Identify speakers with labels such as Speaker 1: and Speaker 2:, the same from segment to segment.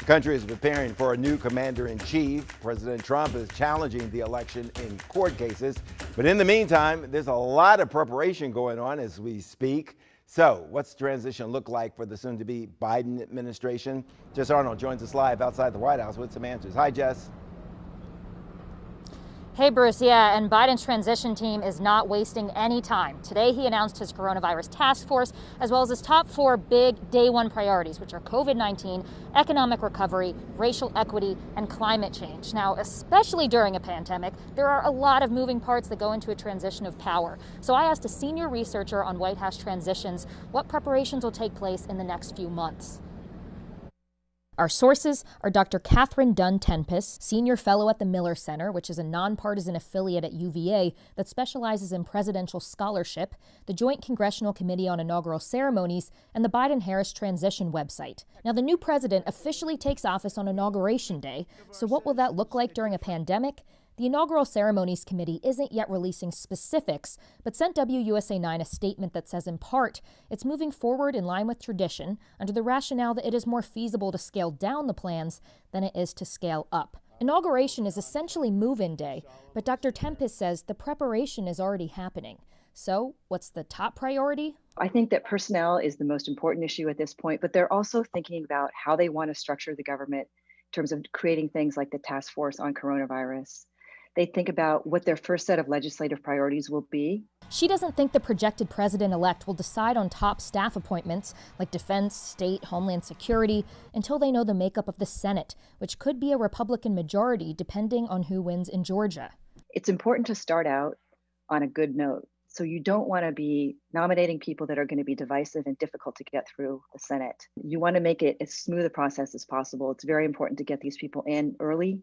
Speaker 1: country is preparing for a new commander-in-chief. President Trump is challenging the election in court cases. But in the meantime, there's a lot of preparation going on as we speak. So what's the transition look like for the soon-to-be Biden administration? Jess Arnold joins us live outside the White House with some answers. Hi, Jess.
Speaker 2: Hey, Bruce. Yeah, and Biden's transition team is not wasting any time. Today, he announced his coronavirus task force, as well as his top 4 big day one priorities, which are COVID-19, economic recovery, racial equity, and climate change. Now, especially during a pandemic, there are a lot of moving parts that go into a transition of power. So I asked a senior researcher on White House transitions what preparations will take place in the next few months. Our sources are Dr. Catherine Dunn-Tempest, senior fellow at the Miller Center, which is a nonpartisan affiliate at UVA that specializes in presidential scholarship, the Joint Congressional Committee on Inaugural Ceremonies, and the Biden-Harris Transition website. Now, the new president officially takes office on Inauguration Day, so what will that look like during a pandemic? The Inaugural Ceremonies Committee isn't yet releasing specifics, but sent WUSA 9 a statement that says, in part, it's moving forward in line with tradition under the rationale that it is more feasible to scale down the plans than it is to scale up. Inauguration is essentially move-in day, but Dr. Tempest says the preparation is already happening. So, what's the top priority?
Speaker 3: I think that personnel is the most important issue at this point, but they're also thinking about how they want to structure the government in terms of creating things like the task force on coronavirus. They think about what their first set of legislative priorities will be.
Speaker 2: She doesn't think the projected president-elect will decide on top staff appointments like defense, state, homeland security until they know the makeup of the Senate, which could be a Republican majority depending on who wins in Georgia.
Speaker 3: It's important to start out on a good note. So you don't want to be nominating people that are going to be divisive and difficult to get through the Senate. You want to make it as smooth a process as possible. It's very important to get these people in early.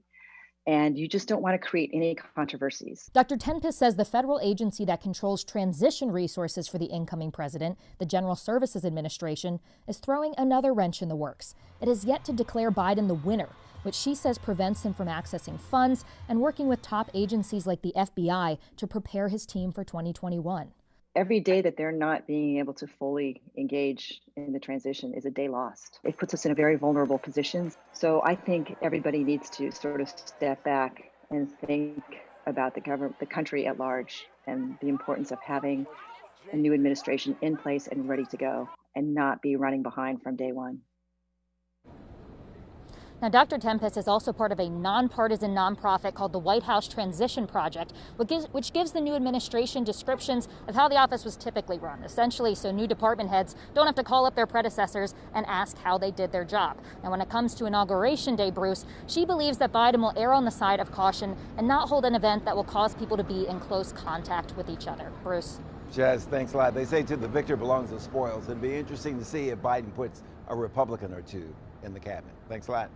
Speaker 3: And you just don't want to create any controversies.
Speaker 2: Dr. Tempest says the federal agency that controls transition resources for the incoming president, the General Services Administration, is throwing another wrench in the works. It has yet to declare Biden the winner, which she says prevents him from accessing funds and working with top agencies like the FBI to prepare his team for 2021.
Speaker 3: Every day that they're not being able to fully engage in the transition is a day lost. It puts us in a very vulnerable position. So I think everybody needs to sort of step back and think about the government, the country at large, and the importance of having a new administration in place and ready to go and not be running behind from day one.
Speaker 2: Now, Dr. Tempest is also part of a nonpartisan nonprofit called the White House Transition Project, which gives the new administration descriptions of how the office was typically run, essentially so new department heads don't have to call up their predecessors and ask how they did their job. Now, when it comes to Inauguration Day, Bruce, she believes that Biden will err on the side of caution and not hold an event that will cause people to be in close contact with each other. Bruce.
Speaker 1: Jess, thanks a lot. They say to the victor belongs the spoils. It'd be interesting to see if Biden puts a Republican or two in the cabinet. Thanks a lot.